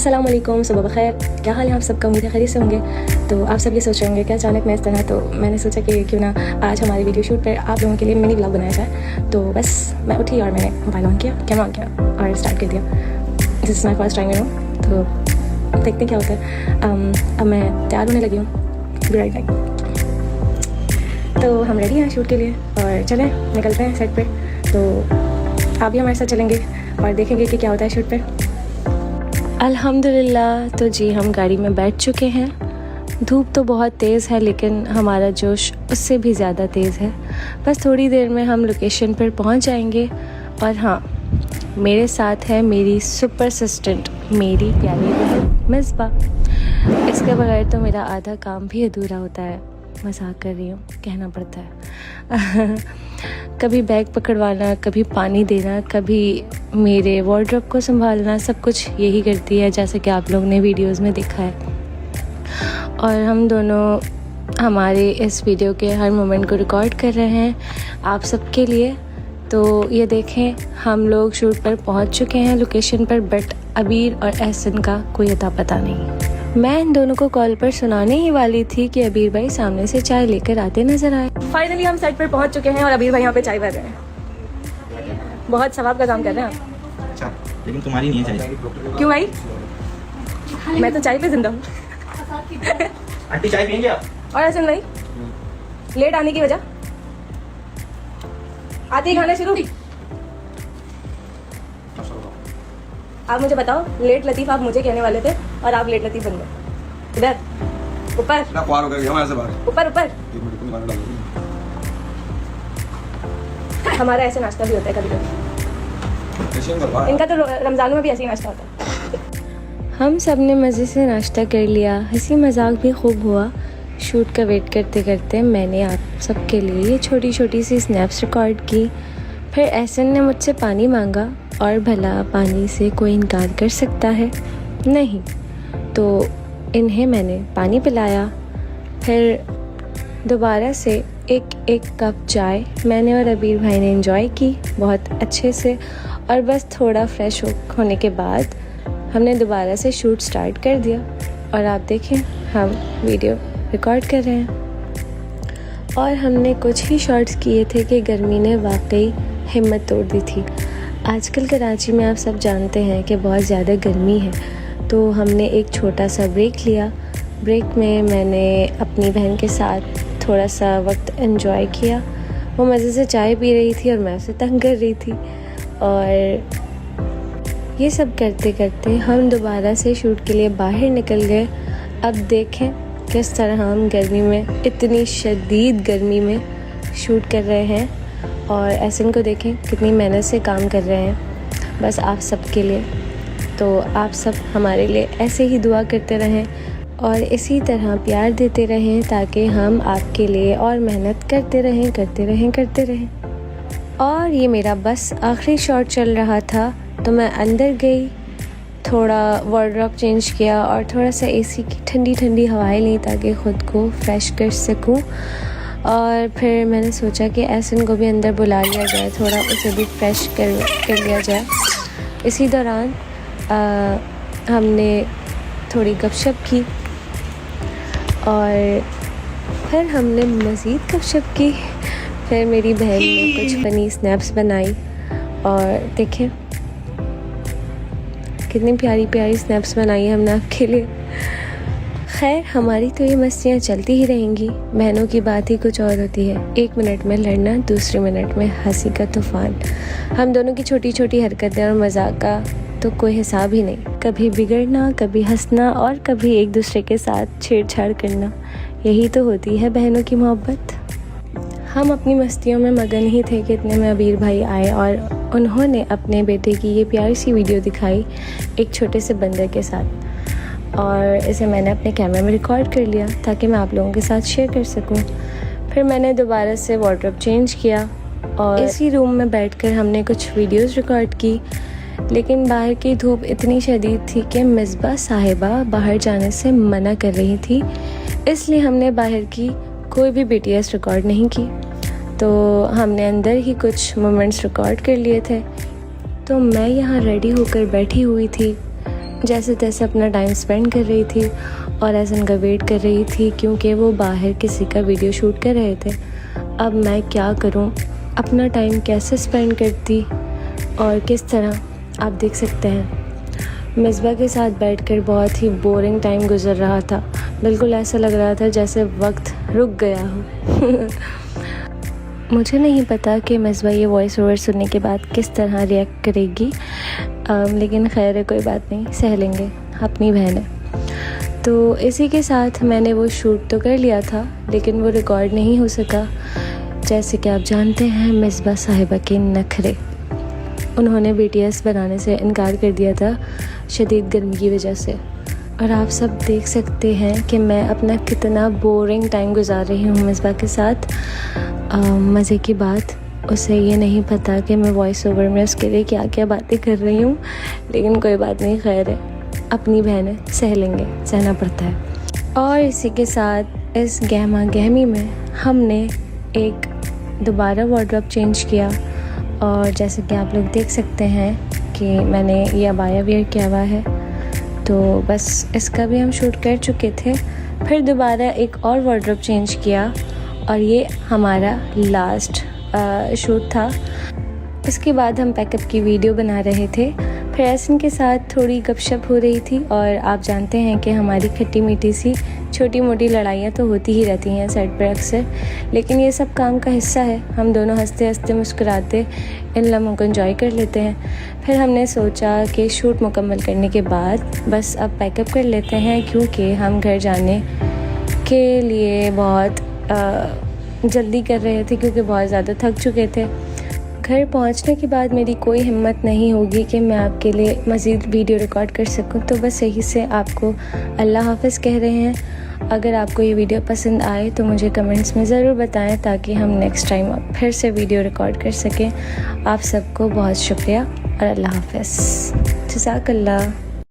अस्सलाम वालेकुम, सुबह बखैर। क्या हाल है आप सबका? उम्मीद है खैरियत से होंगे। तो आप सब ये सोच रहे होंगे कि अचानक मैं इस तरह, तो मैंने सोचा कि क्यों ना आज हमारे वीडियो शूट पर आप लोगों के लिए मिनी व्लॉग बनाया जाए। तो बस मैं उठी और मैंने मोबाइल ऑन किया, कैमरा ऑन किया और स्टार्ट कर दिया। This is my first time you know, तो देखते हैं क्या होता है। अब मैं तैयार होने लगी हूँ, बी राइट बैक। तो हम रेडी हैं शूट के लिए और चलें निकलते हैं सेट पे। तो आप भी हमारे साथ चलेंगे और देखेंगे कि क्या होता है शूट पे। अल्हम्दुलिल्लाह। तो जी हम गाड़ी में बैठ चुके हैं। धूप तो बहुत तेज़ है लेकिन हमारा जोश उससे भी ज़्यादा तेज़ है। बस थोड़ी देर में हम लोकेशन पर पहुंच जाएंगे। और हाँ, मेरे साथ है मेरी सुपर असिस्टेंट, मेरी प्यारी बहन मिसबा। इसके बगैर तो मेरा आधा काम भी अधूरा होता है। मजाक कर रही हूँ, कहना पड़ता है। कभी बैग पकड़वाना, कभी पानी देना, कभी मेरे वार्डरोब को संभालना, सब कुछ यही करती है, जैसे कि आप लोग ने वीडियोस में देखा है। और हम दोनों हमारे इस वीडियो के हर मोमेंट को रिकॉर्ड कर रहे हैं आप सबके लिए। तो ये देखें, हम लोग शूट पर पहुंच चुके हैं लोकेशन पर, बट अबीर और एहसन का कोई अता पता नहीं। मैं इन दोनों को कॉल पर सुनाने ही वाली थी कि अबीर भाई सामने से चाय लेकर आते नजर आए। फाइनली हम सेट पर पहुंच चुके हैं और अबीर भाई यहाँ पे चाय भर रहे हैं। बहुत सवाब का काम कर रहे हैं आप। अच्छा, लेकिन तुम्हारी नहीं है चाय। क्यों भाई? मैं तो चाय पे जिंदा हूँ। आंटी चाय पियेंगे आप? और ऐसे नहीं, लेट आने की वजह आते ही खाना शुरू। आप मुझे बताओ, लेट लतीफ आप मुझे कहने वाले थे और आप लेट लतीफ बन गए। इधर ऊपर ऊपर ऊपर। हमारा ऐसे नाश्ता भी होता है कभी कभी। इनका तो रमजान में भी ऐसे ही नाश्ता होता है। हम सब ने मज़े से नाश्ता कर लिया, हंसी मजाक भी खूब हुआ। शूट का वेट करते करते मैंने आप सबके लिए ये छोटी छोटी सी स्नैप्स रिकॉर्ड की। फिर एहसन ने मुझसे पानी मांगा, और भला पानी से कोई इनकार कर सकता है? नहीं। तो इन्हें मैंने पानी पिलाया। फिर दोबारा से एक कप चाय मैंने और अबीर भाई ने एंजॉय की बहुत अच्छे से। और बस थोड़ा फ्रेश होने के बाद हमने दोबारा से शूट स्टार्ट कर दिया। और आप देखें, हम वीडियो रिकॉर्ड कर रहे हैं। और हमने कुछ ही शॉट्स किए थे कि गर्मी ने वाकई हिम्मत तोड़ दी थी। आजकल कराची में आप सब जानते हैं कि बहुत ज़्यादा गर्मी है। तो हमने एक छोटा सा ब्रेक लिया। ब्रेक में मैंने अपनी बहन के साथ थोड़ा सा वक्त एंजॉय किया। वो मज़े से चाय पी रही थी और मैं उसे तंग कर रही थी। और ये सब करते करते हम दोबारा से शूट के लिए बाहर निकल गए। अब देखें किस तरह हम गर्मी में, इतनी शदीद गर्मी में शूट कर रहे हैं। और एहसन को देखें कितनी मेहनत से काम कर रहे हैं, बस आप सब के लिए। तो आप सब हमारे लिए ऐसे ही दुआ करते रहें और इसी तरह प्यार देते रहें, ताकि हम आपके लिए और मेहनत करते रहें। और ये मेरा बस आखिरी शॉट चल रहा था, तो मैं अंदर गई, थोड़ा वार्डरोब चेंज किया और थोड़ा सा एसी की ठंडी ठंडी हवाएं ली ताकि ख़ुद को फ्रेश कर सकूं। और फिर मैंने सोचा कि एहसन को भी अंदर बुला लिया जाए, थोड़ा उसे भी फ्रेश कर लिया जाए। इसी दौरान हमने थोड़ी गपशप की और फिर हमने मज़ीद गपशप की। फिर मेरी बहन ने कुछ फनी स्नैप्स बनाई और देखें कितनी प्यारी प्यारी स्नैप्स बनाई है हमने आपके लिए। खैर, हमारी तो ये मस्तियाँ चलती ही रहेंगी। बहनों की बात ही कुछ और होती है। 1 मिनट में लड़ना, दूसरे मिनट में हंसी का तूफान। हम दोनों की छोटी छोटी हरकतें और मजाक का तो कोई हिसाब ही नहीं। कभी बिगड़ना, कभी हंसना और कभी एक दूसरे के साथ छेड़छाड़ करना, यही तो होती है बहनों की मोहब्बत। हम अपनी मस्तियों में मगन ही थे कि इतने में अबीर भाई आए और उन्होंने अपने बेटे की ये प्यारी सी वीडियो दिखाई एक छोटे से बंदर के साथ। और इसे मैंने अपने कैमरे में रिकॉर्ड कर लिया ताकि मैं आप लोगों के साथ शेयर कर सकूं। फिर मैंने दोबारा से वार्डरोब चेंज किया और इसी रूम में बैठकर हमने कुछ वीडियोस रिकॉर्ड की। लेकिन बाहर की धूप इतनी शदीद थी कि मिसबा साहिबा बाहर जाने से मना कर रही थी, इसलिए हमने बाहर की कोई भी BTS रिकॉर्ड नहीं की। तो हमने अंदर ही कुछ मोमेंट्स रिकॉर्ड कर लिए थे। तो मैं यहाँ रेडी होकर बैठी हुई थी जैसे तैसे अपना टाइम स्पेंड कर रही थी और एहसन का वेट कर रही थी, क्योंकि वो बाहर किसी का वीडियो शूट कर रहे थे। अब मैं क्या करूं, अपना टाइम कैसे स्पेंड करती और किस तरह, आप देख सकते हैं। मिसबा के साथ बैठकर बहुत ही बोरिंग टाइम गुजर रहा था। बिल्कुल ऐसा लग रहा था जैसे वक्त रुक गया हो। मुझे नहीं पता कि मिसबा ये वॉइस ओवर सुनने के बाद किस तरह रिएक्ट करेगी, लेकिन खैर है, कोई बात नहीं, सह लेंगे, अपनी बहन है। तो इसी के साथ मैंने वो शूट तो कर लिया था, लेकिन वो रिकॉर्ड नहीं हो सका। जैसे कि आप जानते हैं मिसबा साहिबा के नखरे, उन्होंने BTS बनाने से इनकार कर दिया था शदीद गर्मी की वजह से। और आप सब देख सकते हैं कि मैं अपना कितना बोरिंग टाइम गुजार रही हूँ मिसबा के साथ। मज़े की बात, उसे ये नहीं पता कि मैं वॉइस ओवर में उसके लिए क्या क्या बातें कर रही हूँ, लेकिन कोई बात नहीं, खैर है, अपनी बहन है, सह लेंगे, सहना पड़ता है। और इसी के साथ इस गहमा गहमी में हमने एक दोबारा वार्डरोब चेंज किया। और जैसे कि आप लोग देख सकते हैं कि मैंने ये अबाया वेयर किया हुआ है, तो बस इसका भी हम शूट कर चुके थे। फिर दोबारा एक और वार्डरोब चेंज किया और ये हमारा लास्ट शूट था। इसके बाद हम पैकअप की वीडियो बना रहे थे। फिर एहसन के साथ थोड़ी गपशप हो रही थी। और आप जानते हैं कि हमारी खट्टी मीठी सी छोटी मोटी लड़ाइयाँ तो होती ही रहती हैं सेट पर अक्सर, लेकिन ये सब काम का हिस्सा है। हम दोनों हंसते हंसते मुस्कुराते इन लम्हों को एंजॉय कर लेते हैं। फिर हमने सोचा कि शूट मुकम्मल करने के बाद बस अब पैकअप कर लेते हैं, क्योंकि हम घर जाने के लिए बहुत जल्दी कर रहे थे, क्योंकि बहुत ज़्यादा थक चुके थे। घर पहुंचने के बाद मेरी कोई हिम्मत नहीं होगी कि मैं आपके लिए मज़ीद वीडियो रिकॉर्ड कर सकूं, तो बस यही से आपको अल्लाह हाफ़िज़ कह रहे हैं। अगर आपको ये वीडियो पसंद आए तो मुझे कमेंट्स में ज़रूर बताएं, ताकि हम नेक्स्ट टाइम फिर से वीडियो रिकॉर्ड कर सकें। आप सबको बहुत शुक्रिया और अल्लाह हाफ़िज़। जज़ाकल्लाह।